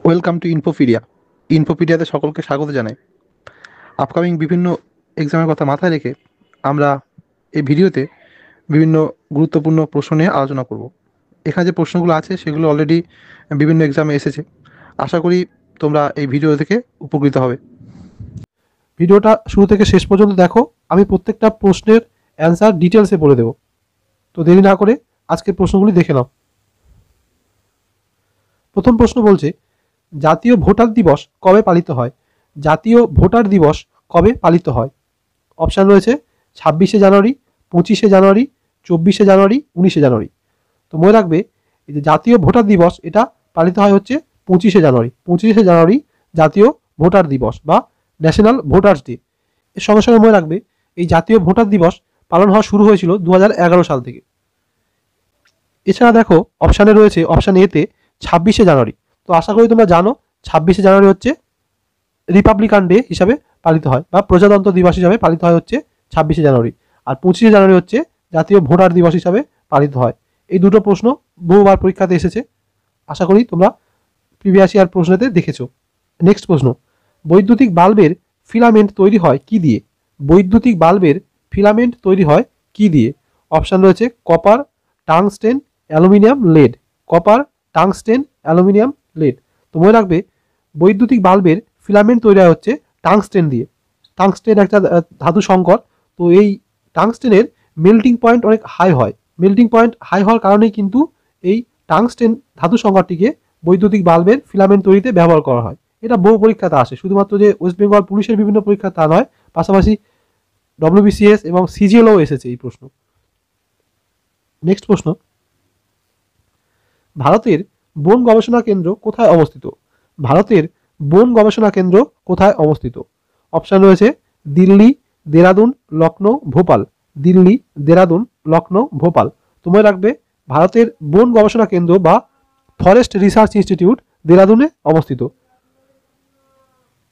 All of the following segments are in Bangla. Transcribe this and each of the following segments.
Welcome to ইনফোপিডিয়া। ইনফোপিডিয়াতে সকলকে স্বাগত জানাই। আপকামিং বিভিন্ন এক্সামের কথা মাথায় রেখে আমরা এই ভিডিওতে বিভিন্ন গুরুত্বপূর্ণ প্রশ্ন নিয়ে আলোচনা করব। এখানে যে প্রশ্নগুলো আছে সেগুলো অলরেডি বিভিন্ন এক্সামে এসেছে। আশা করি তোমরা এই ভিডিও থেকে উপকৃত হবে। ভিডিওটা শুরু থেকে শেষ পর্যন্ত দেখো, আমি প্রত্যেকটা প্রশ্নের অ্যান্সার ডিটেলসে বলে দেব। তো দেরি না করে আজকের প্রশ্নগুলি দেখে নাও। প্রথম প্রশ্ন বলছে, জাতীয় ভোটার দিবস কবে পালিত হয়? জাতীয় ভোটার দিবস কবে পালিত হয়? অপশান রয়েছে 26শে জানুয়ারি, 25শে জানুয়ারি, 24শে জানুয়ারি, 19শে জানুয়ারি। তো মনে রাখবে, এই যে জাতীয় ভোটার দিবস এটা পালিত হয় হচ্ছে 25শে জানুয়ারি। 25শে জানুয়ারি জাতীয় ভোটার দিবস বা ন্যাশনাল ভোটার্স ডে। এর সঙ্গে সঙ্গে মনে রাখবে, এই জাতীয় ভোটার দিবস পালন হওয়া শুরু হয়েছিল 2011 সাল থেকে। এছাড়া দেখো, অপশানে রয়েছে অপশান এতে 26শে জানুয়ারি। তো আশা করি তোমরা জানো 26শে জানুয়ারি হচ্ছে রিপাবলিকান ডে হিসাবে পালিত হয় বা প্রজাতন্ত্র দিবস হিসাবে পালিত হয় হচ্ছে 26শে জানুয়ারি। আর 25শে জানুয়ারি হচ্ছে জাতীয় ভোটার দিবস হিসাবে পালিত হয়। এই দুটো প্রশ্ন বহুবার পরীক্ষাতে এসেছে, আশা করি তোমরা প্রিভিয়াস ইয়ার প্রশ্নেতে দেখেছো। নেক্সট প্রশ্ন, বৈদ্যুতিক বাল্বের ফিলামেন্ট তৈরি হয় কি দিয়ে? বৈদ্যুতিক বাল্বের ফিলামেন্ট তৈরি হয় কি দিয়ে? অপশান রয়েছে copper, tungsten, aluminium, lead. Copper, tungsten, aluminium, lead. তো মনে রাখবে, বৈদ্যুতিক বাল্বের ফিলামেন্ট তৈরি হয় হচ্ছে টাংস্টেন দিয়ে। টাংস্টেন একটা ধাতু সংকর। তো এই টাংস্টেনের মেল্টিং পয়েন্ট অনেক হাই হয়। মেল্টিং পয়েন্ট হাই হওয়ার কারণেই কিন্তু এই টাংস্টেন ধাতু সংকরটিকে বৈদ্যুতিক বাল্বের ফিলামেন্ট তৈরিতে ব্যবহার করা হয়। এটা বহু পরীক্ষাতে আসে, শুধুমাত্র যে ওয়েস্ট বেঙ্গল পুলিশের বিভিন্ন পরীক্ষা তা নয়, পাশাপাশি ডব্লিউবিসিএস এবং সিজিএলও এসেছে এই প্রশ্ন। নেক্সট প্রশ্ন, ভারতের বন গবেষণা কেন্দ্র কোথায় অবস্থিত? ভারতের বন গবেষণা কেন্দ্র কোথায় অবস্থিত? অপশান রয়েছে দিল্লি, দেরাদুন, লখনৌ, ভোপাল। দিল্লি, দেরাদুন, লখনৌ, ভোপাল। তো মনে রাখবে, ভারতের বন গবেষণা কেন্দ্র বা ফরেস্ট রিসার্চ ইনস্টিটিউট দেরাদুনে অবস্থিত।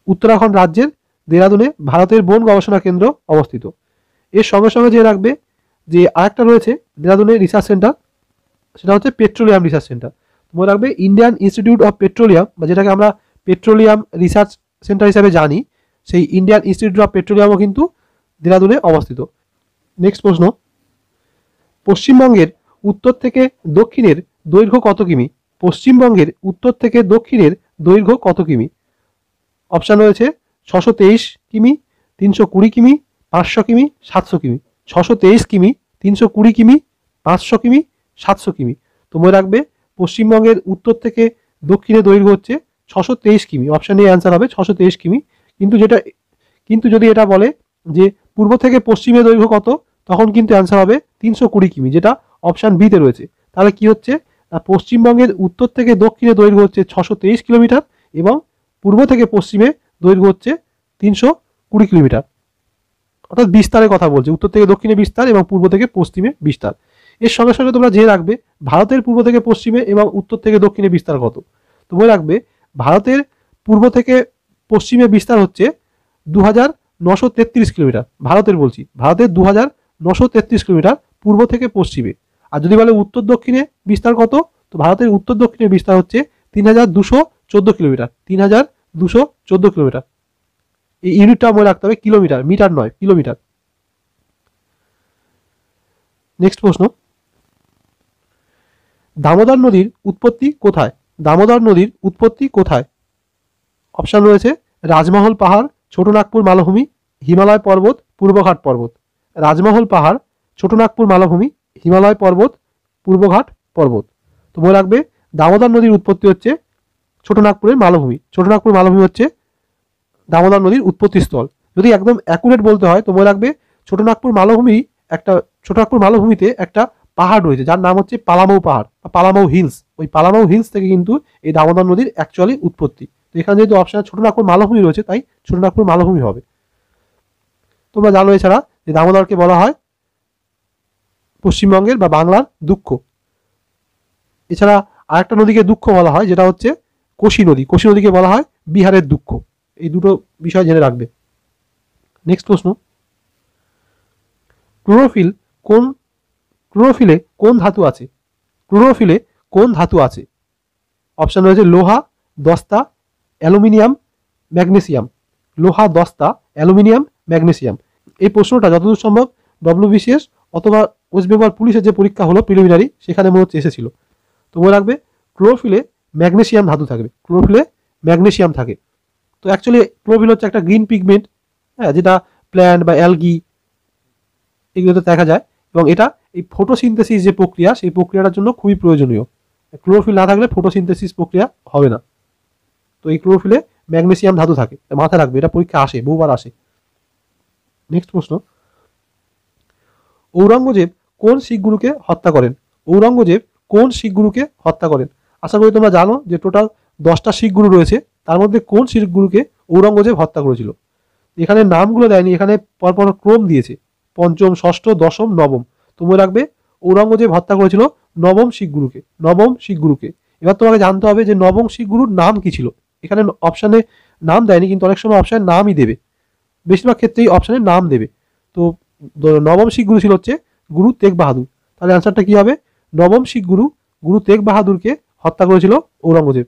উত্তরাখণ্ড রাজ্যের দেরাদুনে ভারতের বন গবেষণা কেন্দ্র অবস্থিত। এর সঙ্গে সঙ্গে যে রাখবে যে আরেকটা রয়েছে দেরাদুনে রিসার্চ সেন্টার, সেটা হচ্ছে পেট্রোলিয়াম রিসার্চ সেন্টার। মনে রাখবে, ইন্ডিয়ান ইনস্টিটিউট অফ পেট্রোলিয়াম বা যেটাকে আমরা পেট্রোলিয়াম রিসার্চ সেন্টার হিসাবে জানি, সেই ইন্ডিয়ান ইনস্টিটিউট অফ পেট্রোলিয়ামও কিন্তু দেরাদুনে অবস্থিত। নেক্সট প্রশ্ন, পশ্চিমবঙ্গের উত্তর থেকে দক্ষিণের দৈর্ঘ্য কত কিমি? পশ্চিমবঙ্গের উত্তর থেকে দক্ষিণের দৈর্ঘ্য কত কিমি? অপশান রয়েছে 623 কিমি, 320 কিমি, 500 কিমি, 700 কিমি। 623 কিমি, 320 কিমি, 500 কিমি, 700 কিমি। তো মনে রাখবে, পশ্চিমবঙ্গের উত্তর থেকে দক্ষিণে দৈর্ঘ্য হচ্ছে 623 কিমি। অপশান এ অ্যান্সার হবে 623 কিমি। কিন্তু যদি এটা বলে যে পূর্ব থেকে পশ্চিমে দৈর্ঘ্য কত, তখন কিন্তু অ্যান্সার হবে 320 কিমি, যেটা অপশান বিতে রয়েছে। তাহলে কি হচ্ছে, পশ্চিমবঙ্গের উত্তর থেকে দক্ষিণে দৈর্ঘ্য হচ্ছে 623 কিলোমিটার এবং পূর্ব থেকে পশ্চিমে দৈর্ঘ্য হচ্ছে 320 কিলোমিটার। অর্থাৎ বিস্তারের কথা বলছে, উত্তর থেকে দক্ষিণে বিস্তার এবং পূর্ব থেকে পশ্চিমে বিস্তার। এর সঙ্গে সঙ্গে তোমরা জেনে রাখবে ভারতের পূর্ব থেকে পশ্চিমে এবং উত্তর থেকে দক্ষিণে বিস্তার কত। তো মনে রাখবে, ভারতের পূর্ব থেকে পশ্চিমে বিস্তার হচ্ছে 2933 কিলোমিটার। ভারতের বলছি, ভারতের 2933 কিলোমিটার পূর্ব থেকে পশ্চিমে। আর যদি বলে উত্তর দক্ষিণে বিস্তার কত, তো ভারতের উত্তর দক্ষিণে বিস্তার হচ্ছে 3214 কিলোমিটার। 3214 কিলোমিটার। এই ইউনিটটা মনে রাখতে হবে, কিলোমিটার, মিটার নয়, কিলোমিটার। নেক্সট প্রশ্ন, দামোদর নদীর উৎপত্তি কোথায়? দামোদর নদীর উৎপত্তি কোথায়? অপশান রয়েছে রাজমহল পাহাড়, ছোটনাগপুর মালভূমি, হিমালয় পর্বত, পূর্বঘাট পর্বত। রাজমহল পাহাড়, ছোটনাগপুর মালভূমি, হিমালয় পর্বত, পূর্বঘাট পর্বত। তো মনে রাখবে, দামোদর নদীর উৎপত্তি হচ্ছে ছোটনাগপুরের মালভূমি। ছোটনাগপুর মালভূমি হচ্ছে দামোদর নদীর উৎপত্তিস্থল। যদি একদম অ্যাকুরেট বলতে হয় তো মনে রাখবে, ছোটনাগপুর মালভূমিতে একটা পাহাড় রয়েছে যার নাম হচ্ছে পালামৌ পাহাড় বা পালামৌ হিলস। ওই পালামৌ হিলস থেকে কিন্তু এই দামোদর নদীর অ্যাকচুয়ালি উৎপত্তি। তো এখানে যেহেতু অপশানে ছোটনাগপুর মালভূমি রয়েছে, তাই ছোটনাগপুর মালভূমি হবে। তোমরা জানো এছাড়া যে দামোদরকে বলা হয় পশ্চিমবঙ্গের বা বাংলার দুঃখ। এছাড়া আরেকটা নদীকে দুঃখ বলা হয়, যেটা হচ্ছে কোশি নদী। কোশি নদীকে বলা হয় বিহারের দুঃখ। এই দুটো বিষয় জেনে রাখবে। নেক্সট প্রশ্ন, ক্লোরোফিলে কোন ধাতু আছে? ক্লোরোফিলে কোন ধাতু আছে? অপশন রয়েছে লোহা, দস্তা, অ্যালুমিনিয়াম, ম্যাগনেসিয়াম। লোহা, দস্তা, অ্যালুমিনিয়াম, ম্যাগনেসিয়াম। এই প্রশ্নটা যতদূর সম্ভব WBCS অথবা ওয়েস্ট বেঙ্গল পুলিশের যে পরীক্ষা হলো প্রিলিমিনারি, সেখানে মনে হচ্ছে এসেছিল। তো মনে রাখবে ক্লোরোফিলে ম্যাগনেসিয়াম ধাতু থাকবে, ক্লোরোফিলে ম্যাগনেসিয়াম থাকে। তো অ্যাকচুয়ালি ক্লোরোফিল হচ্ছে একটা গ্রিন পিগমেন্ট, হ্যাঁ, যেটা প্ল্যান্ট বা অ্যালগি এগুলোতে দেখা যায়, এবং এটা এই ফটোসিনথেসিস যে প্রক্রিয়া, সেই প্রক্রিয়াটার জন্য খুবই প্রয়োজনীয়। ক্লোরোফিল না থাকলে ফটোসিনথেসিস প্রক্রিয়া হবে না। তো এই ক্লোরোফিলে ম্যাগনেসিয়াম ধাতু থাকে, মাথায় রাখবে, এটা পরীক্ষা আসে, বহুবার আসে। নেক্সট প্রশ্ন, ঔরঙ্গজেব কোন শিখ গুরুকে হত্যা করেন? ঔরঙ্গজেব কোন শিখ গুরুকে হত্যা করেন? আশা করি তোমরা জানো যে টোটাল 10টা শিখ গুরু রয়েছে, তার মধ্যে কোন শিখ গুরুকে ঔরঙ্গজেব হত্যা করেছিল। এখানে নামগুলো দেয়নি, এখানে পরপর ক্রম দিয়েছে, পঞ্চম, ষষ্ঠ, দশম, নবম। তো মনে রাখবে ঔরঙ্গজেব হত্যা করেছিল নবম শিখ গুরুকে, নবম শিখ গুরুকে। এবার তোমাকে জানতে হবে যে নবম শিখ গুরুর নাম কি ছিল। এখানে অপশানে নাম দেয়নি, কিন্তু অনেক সময় অপশানে নামই দেবে, বেশিরভাগ ক্ষেত্রেই অপশানে নাম দেবে। তো নবম শিখ গুরু ছিল হচ্ছে গুরু তেগ বাহাদুর। তাহলে অ্যান্সারটা কি হবে? নবম শিখ গুরু গুরু তেগ বাহাদুরকে হত্যা করেছিল ঔরঙ্গজেব।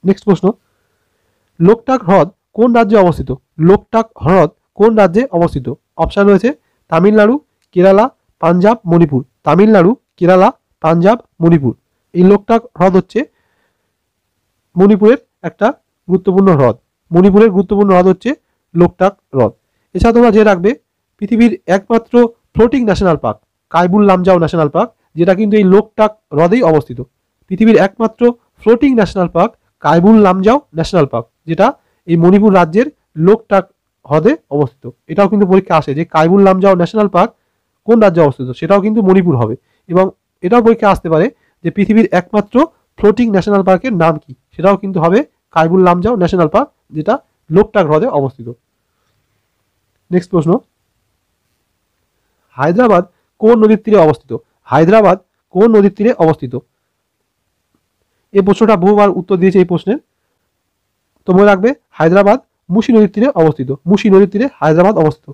নেক্সট প্রশ্ন, লোকটাক হ্রদ কোন রাজ্যে অবস্থিত? লোকটাক হ্রদ কোন রাজ্যে অবস্থিত? অপশান রয়েছে তামিলনাড়ু, কেরালা, পাঞ্জাব, মণিপুর। তামিলনাড়ু, কেরালা, পাঞ্জাব, মণিপুর। এই লোকটাক হ্রদ হচ্ছে মণিপুরের একটা গুরুত্বপূর্ণ হ্রদ। মণিপুরের গুরুত্বপূর্ণ হ্রদ হচ্ছে লোকটাক হ্রদ। এছাড়া তোমরা যে রাখবে পৃথিবীর একমাত্র floating national park Keibul Lamjao national park, যেটা কিন্তু এই লোকটাক হ্রদেই অবস্থিত। পৃথিবীর একমাত্র floating national park Keibul Lamjao national park, যেটা এই মণিপুর রাজ্যের লোকটাক হ্রদে অবস্থিত। এটাও কিন্তু পরীক্ষা আসে যে কাইবুল লামজাও ন্যাশনাল পার্ক কোন রাজ্যে অবস্থিত, সেটাও কিন্তু মণিপুর হবে। এবং এটাও পরীক্ষা আসতে পারে যে পৃথিবীর একমাত্র ফ্লোটিং ন্যাশনাল পার্কের নাম কি, সেটাও কিন্তু হবে কাইবুল লামজাও ন্যাশনাল পার্ক, যেটা লোকটাক হ্রদে অবস্থিত। নেক্সট প্রশ্ন, হায়দ্রাবাদ কোন নদীর তীরে অবস্থিত? হায়দ্রাবাদ কোন নদীর তীরে অবস্থিত? এই প্রশ্নটা বহুবার উত্তর দিয়েছে এই প্রশ্নের। তো মনে রাখবে হায়দ্রাবাদ মুসি নদীর তীরে অবস্থিত, মুসি নদীর তীরে হায়দ্রাবাদ অবস্থিত।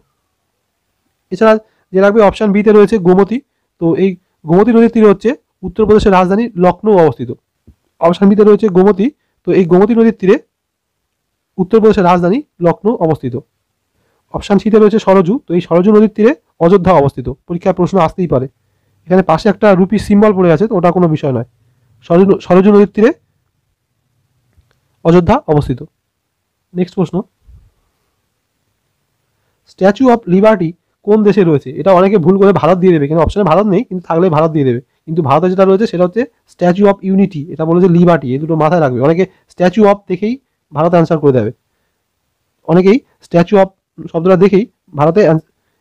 এছাড়া যে রাখবে অপশান বিতে রয়েছে গোমতী। তো এই গোমতী নদীর তীরে হচ্ছে উত্তরপ্রদেশের রাজধানী লখনৌ অবস্থিত। অপশান বিতে রয়েছে গোমতী। তো এই গোমতী নদীর তীরে উত্তরপ্রদেশের রাজধানী লখনৌ অবস্থিত। অপশান সিতে রয়েছে সরজু। তো এই সরজু নদীর তীরে অযোধ্যা অবস্থিত। পরীক্ষার প্রশ্ন আসতেই পারে। এখানে পাশে একটা রুপি সিম্বল পড়ে আছে, তো ওটা কোনো বিষয় নয়। সরজু নদীর তীরে অযোধ্যা অবস্থিত। নেক্সট প্রশ্ন, স্ট্যাচু অফ লিবার্টি কোন দেশে রয়েছে? এটা অনেকে ভুল করে ভারত দিয়ে দেবে, কিন্তু অপশানে ভারত নেই, কিন্তু থাকলে ভারত দিয়ে দেবে। কিন্তু ভারতে যেটা রয়েছে সেটা হচ্ছে স্ট্যাচু অফ ইউনিটি, এটা বলেছে লিবার্টি। এই দুটো মাথায় রাখবে। অনেকে স্ট্যাচু অফ দেখেই ভারত অ্যান্সার করে দেবে, অনেকেই স্ট্যাচু অফ শব্দটা দেখেই ভারতে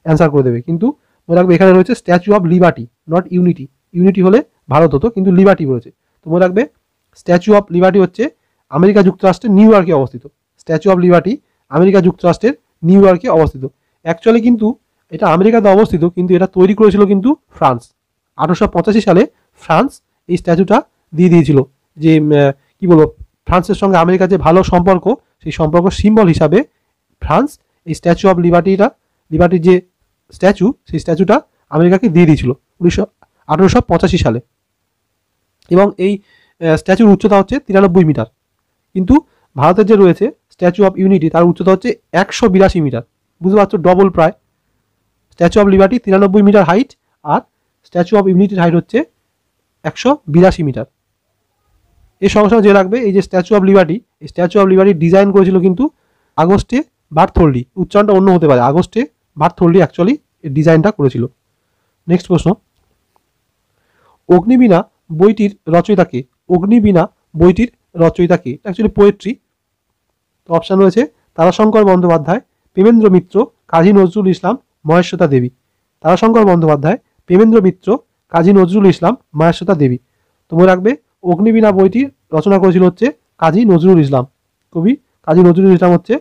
অ্যান্সার করে দেবে, কিন্তু মনে রাখবে এখানে রয়েছে statue of liberty, not unity. Unity হলে ভারত হতো, কিন্তু লিবার্টি বলেছে। তো মনে রাখবে স্ট্যাচু অফ লিবার্টি হচ্ছে আমেরিকা যুক্তরাষ্ট্রের নিউ ইয়র্কে অবস্থিত। স্ট্যাচু অফ লিবার্টি আমেরিকা যুক্তরাষ্ট্রের নিউ ইয়র্কে অবস্থিত। অ্যাকচুয়ালি কিন্তু এটা আমেরিকাতে অবস্থিত, কিন্তু এটা তৈরি করেছিল কিন্তু ফ্রান্স। 1885 সালে ফ্রান্স এই স্ট্যাচুটা দিয়ে দিয়েছিল, যে কি বলবো, ফ্রান্সের সঙ্গে আমেরিকার যে ভালো সম্পর্ক, সেই সম্পর্ক সিম্বল হিসাবে ফ্রান্স এই স্ট্যাচু অফ লিবার্টির যে স্ট্যাচু, সেই স্ট্যাচুটা আমেরিকাকে দিয়ে দিয়েছিল 1885 সালে। এবং এই স্ট্যাচুর উচ্চতা হচ্ছে 93 মিটার। কিন্তু ভারতের যে রয়েছে স্ট্যাচু অফ ইউনিটি, তার উচ্চতা হচ্ছে 182 মিটার। বুঝতে পারছো, ডবল প্রায়। Statue of liberty 93 metre height, আর স্ট্যাচু অফ ইউনিটির হাইট হচ্ছে 182 মিটার। এর সঙ্গে সঙ্গে যে রাখবে এই যে স্ট্যাচু অফ লিবার্টি, এই স্ট্যাচু অফ লিবার্টি ডিজাইন করেছিল কিন্তু আগস্টে বার্থোল্ডি। উচ্চারণটা অন্য হতে পারে, আগস্টে বার্থোল্ডি অ্যাকচুয়ালি এই ডিজাইনটা করেছিল। নেক্সট প্রশ্ন, অগ্নিবীণা বইটির রচয়িতা কে? অগ্নিবীণা বইটির রচয়িতা কে? Actually poetry. তো অপশান রয়েছে তারাশঙ্কর বন্দ্যোপাধ্যায়, প্রেমেন্দ্র মিত্র, কাজী নজরুল ইসলাম, মহেশ্বতা দেবী। তারাশঙ্কর বন্দ্যোপাধ্যায়, প্রেমেন্দ্র মিত্র, কাজী নজরুল ইসলাম, মহেশ্বতা দেবী। তো মনে রাখবে অগ্নিবীণা বইটি রচনা করেছিল হচ্ছে কাজী নজরুল ইসলাম। কবি কাজী নজরুল ইসলাম হচ্ছে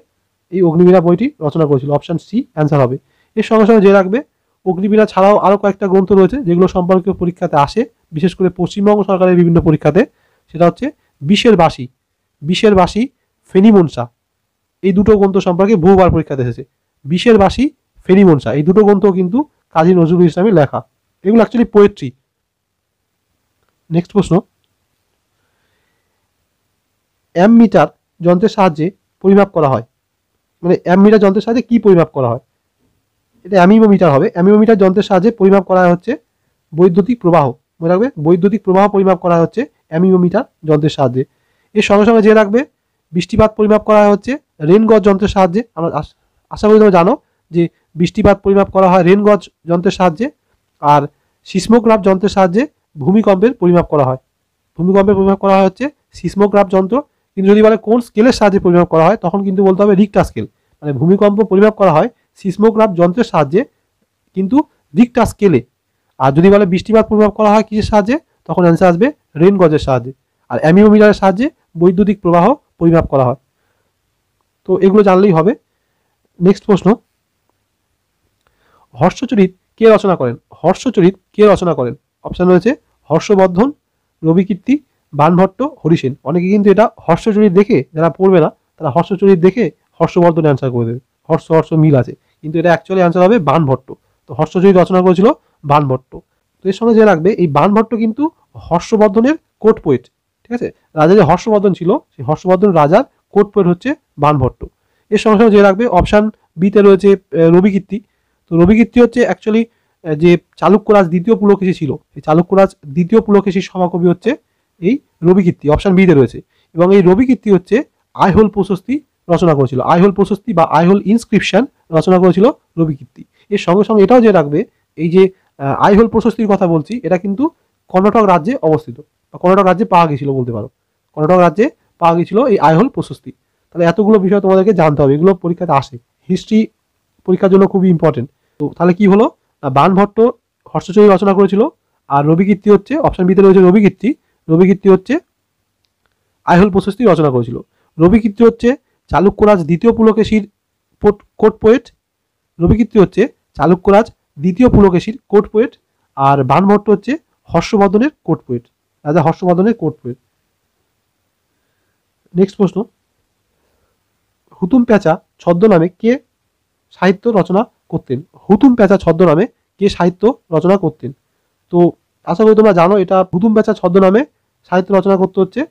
এই অগ্নিবীণা বইটি রচনা করেছিল। অপশান সি অ্যান্সার হবে। এর সঙ্গে সঙ্গে যে রাখবে অগ্নিবীণা ছাড়াও আরও কয়েকটা গ্রন্থ রয়েছে যেগুলো সম্পর্কে পরীক্ষাতে আসে, বিশেষ করে পশ্চিমবঙ্গ সরকারের বিভিন্ন পরীক্ষাতে। সেটা হচ্ছে বিষের বাসি, বিষের বাসি, ফেনিমনসা। এই দুটো গ্রন্থ সম্পর্কে বহুবার পরীক্ষাতে এসেছে। বিষের বাসি, ফেনিমনসা, এই দুটো গ্রন্থ কিন্তু কাজী নজরুল ইসলামের লেখা। এগুলো অ্যাকচুয়ালি পোয়েট্রি। নেক্সট প্রশ্ন, অ্যামমিটার যন্ত্রের সাহায্যে পরিমাপ করা হয়। মানে অ্যামমিটার যন্ত্রের সাহায্যে কি পরিমাপ করা হয়, এটা অ্যামিমোমিটার হবে। অ্যামিমোমিটার যন্ত্রের সাহায্যে পরিমাপ করা হচ্ছে বৈদ্যুতিক প্রবাহ। মনে রাখবে বৈদ্যুতিক প্রবাহ পরিমাপ করা হচ্ছে অ্যামিমোমিটার যন্ত্রের সাহায্যে। এর সঙ্গে সঙ্গে যে রাখবে বৃষ্টিপাত পরিমাপ করা হচ্ছে রেন গজ যন্ত্রের সাহায্যে। আমরা আশা করি তোমরা জানো যে বৃষ্টিপাত পরিমাপ করা হয় রেন গজ যন্ত্রের সাহায্যে। আর সিসমোগ্রাফ যন্ত্রের সাহায্যে ভূমিকম্পের পরিমাপ করা হয়। ভূমিকম্পের পরিমাপ করা হয় হচ্ছে সিসমোগ্রাফ যন্ত্র। কিন্তু যদি বলে কোন স্কেলের সাহায্যে পরিমাপ করা হয়, তখন কিন্তু বলতে হবে রিক্টার স্কেল। মানে ভূমিকম্প পরিমাপ করা হয় সিসমোগ্রাফ যন্ত্রের সাহায্যে, কিন্তু রিক্টার স্কেলে। আর যদি বলে বৃষ্টিপাত পরিমাপ করা হয় কিসের সাহায্যে, তখন অ্যান্সার আসবে রেন গজের সাহায্যে। আর অ্যামিওমিটারের সাহায্যে বৈদ্যুতিক প্রবাহ পরিমাপ করা হয়। তো এগুলো জানলেই হবে। নেক্সট প্রশ্ন, হর্ষচরিত কে রচনা করেন? হর্ষচরিত কে রচনা করেন? অপশন রয়েছে হর্ষবর্ধন, রবিকীর্তি, বাণভট্ট, হরিসেন। অনেকে কিন্তু এটা হর্ষচরিত দেখে, যারা পড়বে না তারা হর্ষচরিত দেখে হর্ষবর্ধন অ্যান্সার করে দেবে, হর্ষ হর্ষ মিল আছে, কিন্তু এটা অ্যাকচুয়ালি অ্যান্সার হবে বাণভট্ট। তো হর্ষচরিত রচনা করেছিল বাণভট্ট। তো এর সঙ্গে যে রাখবে এই বাণভট্ট কিন্তু হর্ষবর্ধনের কোর্ট পোয়েট। ঠিক আছে, রাজা যে হর্ষবর্ধন ছিল, সেই হর্ষবর্ধন রাজার কোর্ট পোয়েট হচ্ছে বাণভট্ট। এর সঙ্গে সঙ্গে যে রাখবে অপশান বিতে রয়েছে রবিকীর্তি। তো রবিকীর্তি হচ্ছে অ্যাকচুয়ালি যে চালুক্যরাজ দ্বিতীয় পুলকেশী ছিল, এই চালুক্যরাজ দ্বিতীয় পুলকেশীর সমাকবি হচ্ছে এই রবিকীর্তি, অপশান বিতে রয়েছে। এবং এই রবিকীর্তি হচ্ছে আইহোল প্রশস্তি রচনা করেছিল। আইহোল প্রশস্তি বা আইহোল ইনস্ক্রিপশন রচনা করেছিল রবিকীর্তি। এর সঙ্গে সঙ্গে এটাও যে রাখবে এই যে আইহোল প্রশস্তির কথা বলছি, এটা কিন্তু কর্ণাটক রাজ্যে অবস্থিত, বা কর্ণাটক রাজ্যে পাওয়া গেছিল বলতে পারো। কর্ণাটক রাজ্যে পাওয়া গেছিল এই আইহোল প্রশস্তি। তাহলে এতগুলো বিষয় তোমাদেরকে জানতে হবে, এগুলো পরীক্ষাতে আসে, হিস্ট্রি পরীক্ষার জন্য খুবই ইম্পর্টেন্ট। তো তাহলে কি হলো, বাণভট্ট হর্ষচরিত রচনা করেছিল, আর রবিকীর্তি হচ্ছে অপশন বিতে রয়েছে রবিকীর্তি। রবিকীর্তি হচ্ছে আইহোল প্রশস্তি রচনা করেছিল। রবিকীর্তি হচ্ছে চালুক্যরাজ দ্বিতীয় পুলকেশীর কোর্ট পোয়েট। রবিকীর্তি হচ্ছে চালুক্যরাজ দ্বিতীয় পুলকেশীর কোর্ট পোয়েট। আর বাণভট্ট হচ্ছে হর্ষবর্ধনের কোর্ট পোয়েট, রাজা হর্ষবর্ধনের কোর্ট পোয়েট। নেক্সট প্রশ্ন, হুতুম প্যাঁচা ছদ্মনামে কে সাহিত্য রচনা করতেন? হুতুম প্যাঁচা ছদ্মনামে কে সাহিত্য রচনা করতেন? তো আশা করি তোমরা জানো, এটা হুতুম প্যাঁচা ছদ্মনামে সাহিত্য রচনা করতে হচ্ছে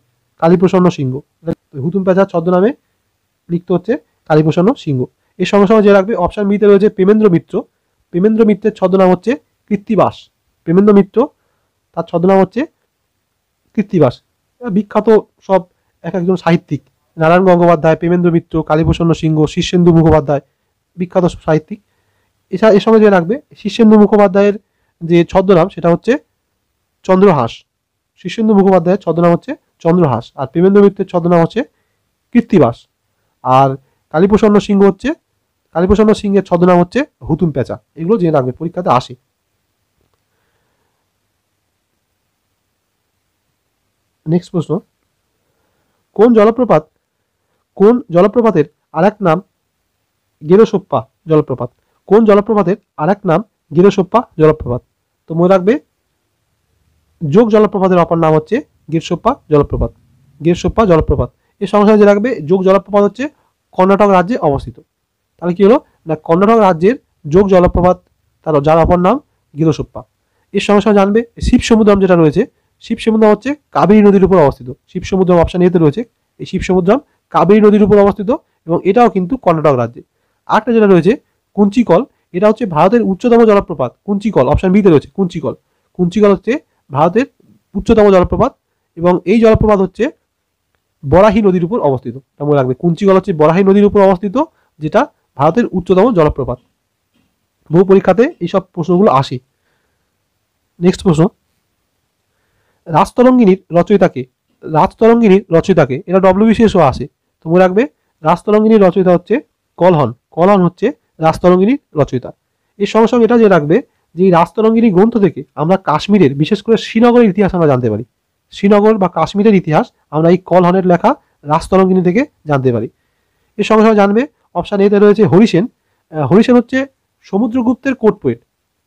কালীপ্রসন্ন সিংহ। হুতুম প্যাঁচা ছদ্মনামে লিখতে হচ্ছে কালীপ্রসন্ন সিংহ। এর সঙ্গে সঙ্গে যে রাখবে অপশন বিতে রয়েছে প্রেমেন্দ্র মিত্র। প্রেমেন্দ্র মিত্রের ছদ্মনাম হচ্ছে কৃত্তিবাস। প্রেমেন্দ্র মিত্র তার ছদ্মনাম হচ্ছে কৃত্তিবাস। বিখ্যাত সব এক একজন সাহিত্যিক, নারায়ণ গঙ্গোপাধ্যায়, প্রেমেন্দ্র মিত্র, কালীপ্রসন্ন সিংহ, শীর্ষেন্দু মুখোপাধ্যায়, বিখ্যাত সাহিত্যিক। এছাড়া এর সঙ্গে যে রাখবে শীর্ষেন্দু মুখোপাধ্যায়ের যে ছদ্মনাম সেটা হচ্ছে চন্দ্রহাস। শীর্ষেন্দু মুখোপাধ্যায়ের ছদ্মনাম হচ্ছে চন্দ্রহাস। আর প্রেমেন্দ্র মিত্রের ছদ্মনাম হচ্ছে কৃত্তিবাস। আর কালীপ্রসন্ন সিংহ হচ্ছে, কালীপ্রসন্ন সিংহের ছদ্মনাম হচ্ছে হুতুম প্যাঁচা। এগুলো জেনে রাখবে, পরীক্ষাতে আসে। নেক্সট প্রশ্ন, কোন জলপ্রপাতের আর এক নাম গেরোসোপ্পা জলপ্রপাত? কোন জলপ্রপাতের আর এক নাম গেরোসোপ্পা জলপ্রপাত? তো মনে রাখবে যোগ জলপ্রপাতের অপর নাম হচ্ছে গেরসোপ্পা জলপ্রপাত। গেরসোপ্পা জলপ্রপাত। এর সঙ্গে সঙ্গে যে রাখবে যোগ জলপ্রপাত হচ্ছে কর্ণাটক রাজ্যে অবস্থিত। তাহলে কি হলো না, কর্ণাটক রাজ্যের যোগ জলপ্রপাত, তার যার অপর নাম গেরোসোপ্পা। এর সঙ্গে সঙ্গে জানবে শিবসমুদ্রম যেটা রয়েছে, শিবসমুদ্রম হচ্ছে কাবেরী নদীর উপর অবস্থিত। শিবসমুদ্রম অপশন এতে রয়েছে। এই শিবসমুদ্রম কাবেরী নদীর উপর অবস্থিত এবং এটাও কিন্তু কর্ণাটক রাজ্যে। আরেকটা যেটা রয়েছে কুঞ্চিকল, এটা হচ্ছে ভারতের উচ্চতম জলপ্রপাত। কুঞ্চিকল অপশন বিতে রয়েছে কুঞ্চিকল। কুঞ্চিকল হচ্ছে ভারতের উচ্চতম জলপ্রপাত এবং এই জলপ্রপাত হচ্ছে বরাহী নদীর উপর অবস্থিত। মনে রাখবে কুঞ্চিকল হচ্ছে বরাহী নদীর উপর অবস্থিত, যেটা ভারতের উচ্চতম জলপ্রপাত। বহু পরীক্ষাতে এইসব প্রশ্নগুলো আসে। নেক্সট প্রশ্ন, রাজতরঙ্গিনীর রচয়িতাকে? রাজতরঙ্গিনীর রচয়িতাকে, এটা ডব্লিউবিসিএসও আসে। তো মনে রাখবে রাজতরঙ্গিনীর রচয়িতা হচ্ছে কলহন। কলহন হচ্ছে রাজতরঙ্গিনীর রচয়িতা। এর সঙ্গে সঙ্গে এটা যে রাখবে যে এই রাজতরঙ্গিনী গ্রন্থ থেকে আমরা কাশ্মীরের, বিশেষ করে শ্রীনগরের ইতিহাস আমরা জানতে পারি। শ্রীনগর বা কাশ্মীরের ইতিহাস আমরা এই কলহনের লেখা রাজতরঙ্গিনী থেকে জানতে পারি। এর সঙ্গে সঙ্গে জানবে অপশান এতে রয়েছে হরিসেন। হরিসেন হচ্ছে সমুদ্রগুপ্তের কোর্ট পোয়েট।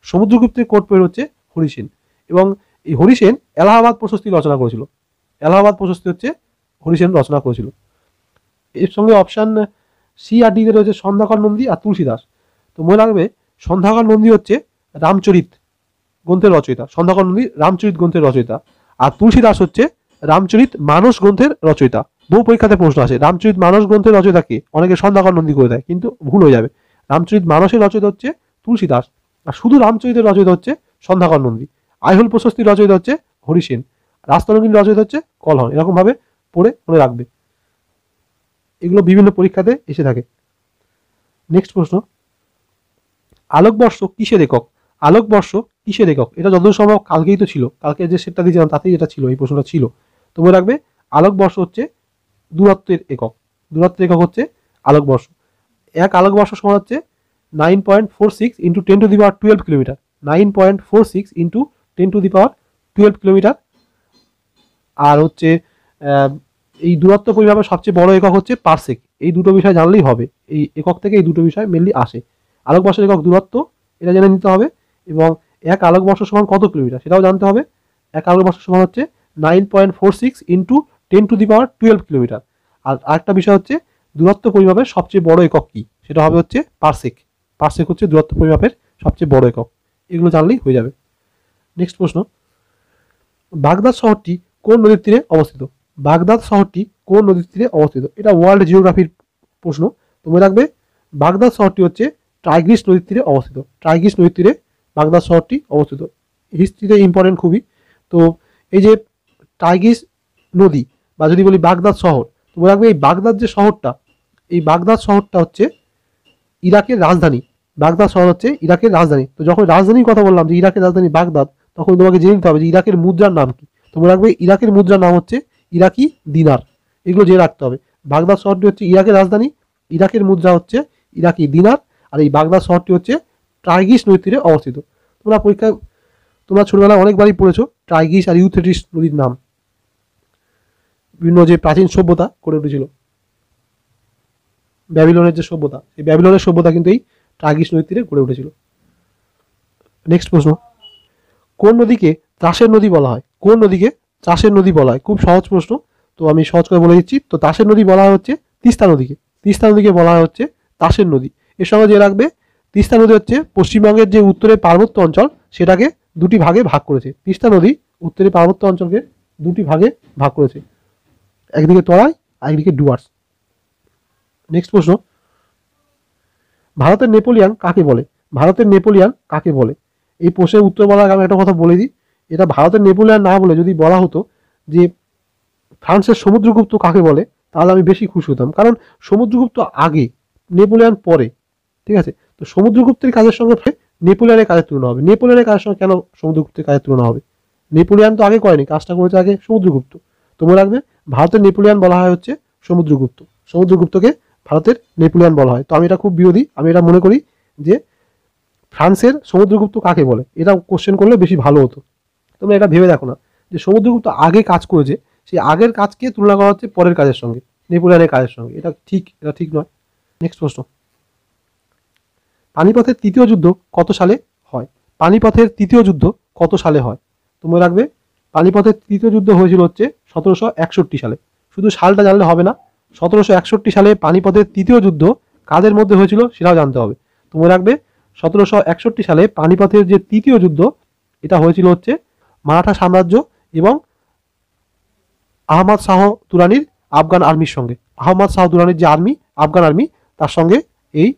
সমুদ্রগুপ্তের কোর্ট পোয়েট হচ্ছে হরিসেন। এবং এই হরিসেন এলাহাবাদ প্রশস্তি রচনা করেছিল। এলাহাবাদ প্রশস্তি হচ্ছে হরিসেন রচনা করেছিল। এর সঙ্গে অপশান সি আর ডিতে রয়েছে সন্ধ্যাকর নন্দী আর তুলসীদাস। তো মনে রাখবে সন্ধ্যাকর নন্দী হচ্ছে রামচরিত গ্রন্থের রচয়িতা। সন্ধ্যাকর নন্দী রামচরিত গ্রন্থের রচয়িতা। আর তুলসীদাস হচ্ছে রামচরিত মানস গ্রন্থের রচয়িতা? বহু পরীক্ষাতে প্রশ্ন আসে রামচরিত মানস গ্রন্থের রচয়িতা কে, অনেকে সন্ধ্যাকর নন্দী করে দেয় কিন্তু ভুল হয়ে যাবে। রামচরিত মানসের রচয়িতা হচ্ছে তুলসী দাস, আর শুধু রামচরিতের রচয়িতা হচ্ছে সন্ধ্যাকর নন্দী। আইহোল প্রশস্তির রচয়িতা হচ্ছে হরিসেন, রাজতরঙ্গিনীর রচয়িতা হচ্ছে কলহন। এরকম ভাবে পড়ে মনে রাখবে, এগুলো বিভিন্ন পরীক্ষাতে এসে থাকে। নেক্সট প্রশ্ন, আলোকবর্ষ কিসের একক? আলোকবর্ষ কিসের একক? এটা যতদূর সম্ভব কালকেই তো ছিল, কালকে যে সেটটা দিয়েছিলাম তাতেই এটা ছিল, এই প্রশ্নটা ছিল। তো মনে রাখবে আলোকবর্ষ হচ্ছে দূরত্বের একক, দূরত্বের একক হচ্ছে আলোকবর্ষ। এক আলোকবর্ষ সমান হচ্ছে 9.46 ইন্টু 10⁻12 কিলোমিটার, 9.46 ইন্টু 10⁻12 কিলোমিটার। আর হচ্ছে এই দূরত্ব পরিমাপের সবচেয়ে বড় একক হচ্ছে পারসেক। এই দুটো বিষয় জানলেই হবে, এই একক থেকে এই দুটো বিষয় মেনলি আসে। আলোকবর্ষের একক দূরত্ব, এটা জেনে নিতে হবে, এবং এক আলোকবর্ষ সমান কত কিলোমিটার সেটাও জানতে হবে। এক আলোকবর্ষ সমান হচ্ছে 9.46 ইন্টু 10⁻12 কিলোমিটার। আর আরেকটা বিষয় হচ্ছে দূরত্ব পরিমাপের সবচেয়ে বড় একক কি, সেটা হবে হচ্ছে পারসেক। পারসেক হচ্ছে দূরত্ব পরিমাপের সবচেয়ে বড় একক। এগুলো জানলেই হয়ে যাবে। নেক্সট প্রশ্ন, বাগদাদ শহরটি কোন নদীর তীরে অবস্থিত? বাগদাদ শহরটি কোন নদীর তীরে অবস্থিত? এটা ওয়ার্ল্ড জিওগ্রাফির প্রশ্ন। তুমি রাখবে বাগদাদ শহরটি হচ্ছে টাইগ্রিস নদীর তীরে অবস্থিত। টাইগ্রিস নদীর তীরে বাগদাদ শহরটি অবস্থিত। হিস্ট্রিতে ইম্পর্টেন্ট খুবই। তো এই যে টাইগ্রিস নদী বা যদি বলি বাগদাদ শহর, তুমি রাখবে এই বাগদাদ যে শহরটা, এই বাগদাদ শহরটা হচ্ছে ইরাকের রাজধানী। বাগদাদ শহর হচ্ছে ইরাকের রাজধানী। তো যখন রাজধানীর কথা বললাম যে ইরাকের রাজধানী বাগদাদ, তখন তোমাকে জেনে নিতে হবে যে ইরাকের মুদ্রার নাম কি। তোমরা রাখবে ইরাকের মুদ্রার নাম হচ্ছে ইরাকি দিনার। এগুলো জেনে রাখতে হবে। বাগদাদ শহরটি হচ্ছে ইরাকের রাজধানী, ইরাকের মুদ্রা হচ্ছে ইরাকি দিনার, আর এই বাগদাদ শহরটি হচ্ছে টাইগ্রিস নদীর তীরে অবস্থিত। তোমরা পরীক্ষায় তোমরা ছোটবেলায় অনেকবারই পড়েছো টাইগ্রিস আর ইউফ্রেটিস নদীর নাম, বিভিন্ন যে প্রাচীন সভ্যতা করে উঠেছিল, ব্যাবিলনের যে সভ্যতা, এই ব্যাবিলনের সভ্যতা কিন্তু এই টাইগ্রিস নদীর তীরে গড়ে উঠেছিল। নেক্সট প্রশ্ন, কোন নদীকে ত্রাসের নদী বলা হয়? কোন নদীকে ত্রাসের নদী বলা হয়? খুব সহজ প্রশ্ন, তো আমি সহজ করে বলে দিচ্ছি। তো ত্রাসের নদী বলা হয় হচ্ছে তিস্তা নদীকে। তিস্তা নদীকে বলা হয় হচ্ছে ত্রাসের নদী। এর সঙ্গে যে রাখবে তিস্তা নদী হচ্ছে পশ্চিমবঙ্গের যে উত্তরের পার্বত্য অঞ্চল সেটাকে দুটি ভাগে ভাগ করেছে। তিস্তা নদী উত্তরের পার্বত্য অঞ্চলকে দুটি ভাগে ভাগ করেছে, একদিকে তরাই আর একদিকে ডুয়ার্স। নেক্সট প্রশ্ন, ভারতের নেপোলিয়ান কাকে বলে? ভারতের নেপোলিয়ান কাকে বলে? এই প্রশ্নের উত্তর বলার আগে আমি একটা কথা বলে দিই, এটা ভারতের নেপোলিয়ান না বলে যদি বলা হতো যে ফ্রান্সের সমুদ্রগুপ্ত কাকে বলে, তাহলে আমি বেশি খুশি হতাম। কারণ সমুদ্রগুপ্ত আগে, নেপোলিয়ান পরে, ঠিক আছে? তো সমুদ্রগুপ্তের কাজের সঙ্গে নেপোলিয়ানের কাজের তুলনা হবে। নেপোলিয়ানের কাজের সঙ্গে কেন সমুদ্রগুপ্তের কাজের তুলনা হবে? নেপোলিয়ান তো আগে করেনি, কাজটা করেছে আগে সমুদ্রগুপ্ত। তোমরা রাখবে ভারতের নেপোলিয়ান বলা হয় হচ্ছে সমুদ্রগুপ্ত। সমুদ্রগুপ্তকে ভারতের নেপোলিয়ান বলা হয়। তো আমি এটা খুব বিরোধী, আমি এটা মনে করি যে ফ্রান্সের সমুদ্রগুপ্ত কাকে বলে, এটা কোশ্চেন করলে বেশি ভালো হতো। তোমরা এটা ভেবে দেখো না যে সমুদ্রগুপ্ত আগে কাজ করেছে, সেই আগের কাজকে তুলনা করা হচ্ছে পরের কাজের সঙ্গে, নেপোলিয়ানের কাজের সঙ্গে। এটা ঠিক নয়। নেক্সট প্রশ্ন, পানিপথের তৃতীয় যুদ্ধ কত সালে হয়? পানিপথের তৃতীয় যুদ্ধ কত সালে হয়? তোমরা রাখবে পানিপথের তৃতীয় যুদ্ধ হয়েছিল হচ্ছে 1761 সালে। শুধু সালটা জানলে হবে না, 1761 সালে পানিপথের তৃতীয় যুদ্ধ কাদের মধ্যে হয়েছিল সেটাও জানতে হবে। তোমরা রাখবে 1761 সালে পানিপথের যে তৃতীয় যুদ্ধ, এটা হয়েছিল হচ্ছে মারাঠা সাম্রাজ্য এবং আহমদ শাহ দুরানির আফগান আর্মির সঙ্গে। আহমদ শাহ দুরানির যে আর্মি, আফগান আর্মি, তার সঙ্গে এই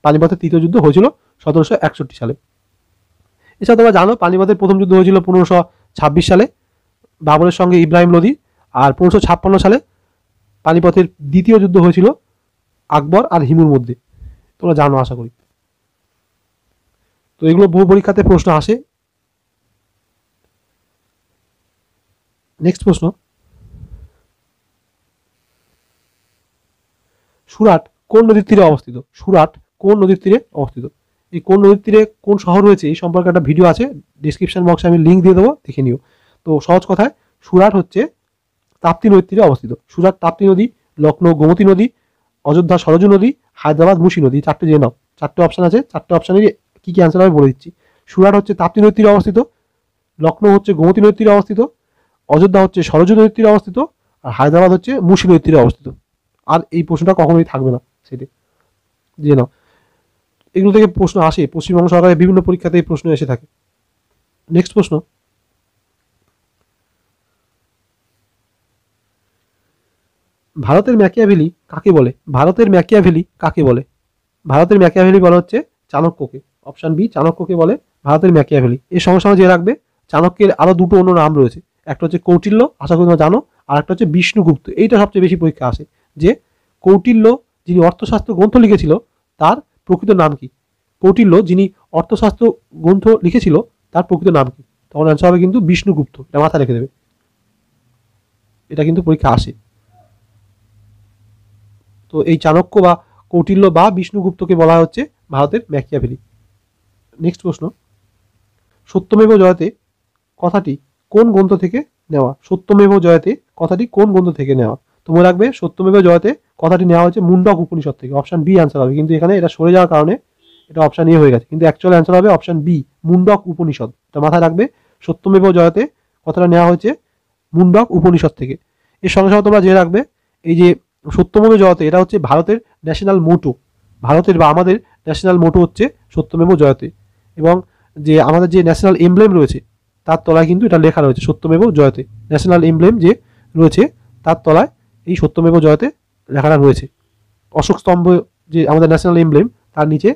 পানিপথের তৃতীয় যুদ্ধ হয়েছিল 1761 সালে। এছাড়া তোমরা জানো পানিপথের প্রথম যুদ্ধ হয়েছিল 1526 সালে বাবরের সঙ্গে ইব্রাহিম লোদি, আর 1556 সালে পানিপথের দ্বিতীয় যুদ্ধ হয়েছিল আকবর আর হিমুর মধ্যে। তোমরা জানো আশা করি। তো এগুলো বহু পরীক্ষাতে প্রশ্ন আসে। নেক্সট প্রশ্ন, সুরাট কোন নদীর তীরে অবস্থিত? সুরাট কোন নদীর তীরে অবস্থিত? এই কোন নদীর তীরে কোন শহর রয়েছে এই সম্পর্কে একটা ভিডিও আছে, ডিসক্রিপশন বক্সে আমি লিঙ্ক দিয়ে দেবো, দেখে নিও। তো সহজ কথায় সুরাট হচ্ছে তাপ্তি নদীর তীরে অবস্থিত। সুরাট তাপ্তি নদী, লখনৌ গোমতী নদী, অযোধ্যা সরজু নদী, হায়দ্রাবাদ মুসি নদী। চারটে জেনে নাও, চারটে অপশান আছে, চারটে অপশানের কি কি অ্যান্সার আমি বলে দিচ্ছি। সুরাট হচ্ছে তাপ্তি নদীর তীরে অবস্থিত, লখনৌ হচ্ছে গোমতী নদীর তীরে অবস্থিত, অযোধ্যা হচ্ছে সরজু নদীর তীরে অবস্থিত, আর হায়দ্রাবাদ হচ্ছে মুসি নদীর তীরে অবস্থিত। আর এই প্রশ্নটা কখনোই থাকবে না সেটি জেনে নাও। এগুলো থেকে প্রশ্ন আসে, পশ্চিমবঙ্গ সরকারের বিভিন্ন পরীক্ষাতে এই প্রশ্ন এসে থাকে। নেক্সট প্রশ্ন, ভারতের ম্যাকিয়াভেলি কাকে বলে? ভারতের ম্যাকিয়াভেলি কাকে বলে? ভারতের ম্যাকিয়াভেলি বলা হচ্ছে চাণক্যকে। অপশন বি, চাণক্যকে বলে ভারতের ম্যাকিয়াভেলি। এর সঙ্গে সঙ্গে যে রাখবে, চাণক্যের আরো দুটো অন্য নাম রয়েছে। একটা হচ্ছে কৌটিল্য, আশা করি তোমরা জানো, আর একটা হচ্ছে বিষ্ণুগুপ্ত। এইটা সবচেয়ে বেশি পরীক্ষা আসে, যে কৌটিল্য যিনি অর্থশাস্ত্র গ্রন্থ লিখেছিল তার প্রকৃত নাম কি? কৌটিল্য যিনি অর্থশাস্ত্র গ্রন্থ লিখেছিল তার প্রকৃত নাম কি? তখন অ্যান্সার হবে কিন্তু বিষ্ণুগুপ্ত। এটা মাথায় রেখে দেবে, এটা কিন্তু পরীক্ষা আসে। তো এই চাণক্য বা কৌটিল্য বা বিষ্ণুগুপ্তকে বলা হচ্ছে ভারতের ম্যাকিয়াভেলি। নেক্সট প্রশ্ন, সত্যমেব জয়তে কথাটি কোন গ্রন্থ থেকে নেওয়া? সত্যমেব জয়তে কথাটি কোন গ্রন্থ থেকে নেওয়া? তো মনে রাখবে, সত্যমেব জয়তে কথাটি নেওয়া হচ্ছে মুন্ডক উপনিষদ থেকে। অপশন বি অ্যান্সার হবে, কিন্তু এখানে এটা সরে যাওয়ার কারণে এটা অপশন এ হয়ে গেছে, কিন্তু অ্যাকচুয়াল অ্যান্সার হবে অপশন বি, মুন্ডক উপনিষদ। এটা মাথায় রাখবে, সত্যমেব জয়তে কথাটা নেওয়া হয়েছে মুন্ডক উপনিষদ থেকে। এর সঙ্গে সঙ্গে তোমরা জেনে রাখবে, এই যে সত্যমেব জয়তে, এটা হচ্ছে ভারতের ন্যাশনাল মোটো। ভারতের বা আমাদের ন্যাশনাল মোটো হচ্ছে সত্যমেব জয়তে। এবং যে আমাদের যে ন্যাশনাল এমব্লেম রয়েছে তার তলায় কিন্তু এটা লেখা রয়েছে সত্যমেব জয়তে। ন্যাশনাল এমব্লেম যে রয়েছে তার তলায় এই সত্যমেব জয়তে লেখাটা রয়েছে। অশোক স্তম্ভ যে আমাদের ন্যাশনাল এমব্লেম, তার নিচে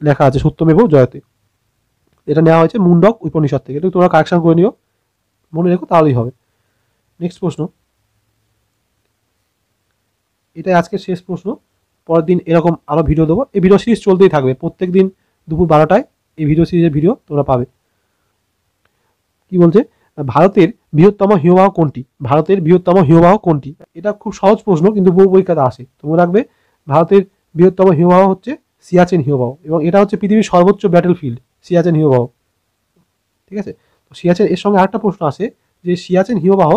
লেখা আছে সত্যমেব জয়তে। এটা নেওয়া হয়েছে মুন্ডক উপনিষদ থেকে। এটা তোমরা কারেকশন করে নিও, মনে রেখো, তাহলেই হবে। নেক্সট প্রশ্ন, এটাই আজকের শেষ প্রশ্ন। পরের দিন এরকম আরও ভিডিও দেবো। এই ভিডিও সিরিজ চলতেই থাকবে, প্রত্যেক দিন দুপুর 12টায় এই ভিডিও সিরিজের ভিডিও তোমরা পাবে। কি বলছে, ভারতের বৃহত্তম হিমবাহ কোনটি? ভারতের বৃহত্তম হিমবাহ কোনটি? এটা খুব সহজ প্রশ্ন, কিন্তু বহু পরীক্ষাতে আসে। তোমরা রাখবে, ভারতের বৃহত্তম হিমবাহ হচ্ছে সিয়াচেন হিমবাহ, এবং এটা হচ্ছে পৃথিবীর সর্বোচ্চ ব্যাটেল ফিল্ড, সিয়াচেন হিমবাহ। ঠিক আছে, তো সিয়াচেন, এর সঙ্গে আরেকটা প্রশ্ন আসে যে সিয়াচেন হিমবাহ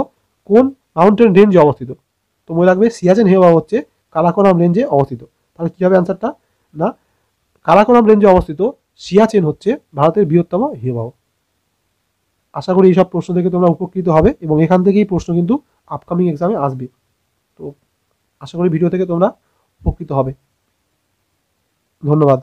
কোন মাউন্টেন রেঞ্জে অবস্থিত? তো মনে রাখবে, সিয়াচেন হিমবাহ হচ্ছে কারাকোরাম রেঞ্জে অবস্থিত। তাহলে কী হবে অ্যান্সারটা? না, কারাকোরাম রেঞ্জে অবস্থিত সিয়াচেন হচ্ছে ভারতের বৃহত্তম হিমবাহ। আশা করি এইসব প্রশ্ন থেকে তোমরা উপকৃত হবে, এবং এখান থেকেই প্রশ্ন কিন্তু আপকামিং এক্সামে আসবে। তো আশা করি ভিডিও থেকে তোমরা উপকৃত হবে। ধন্যবাদ।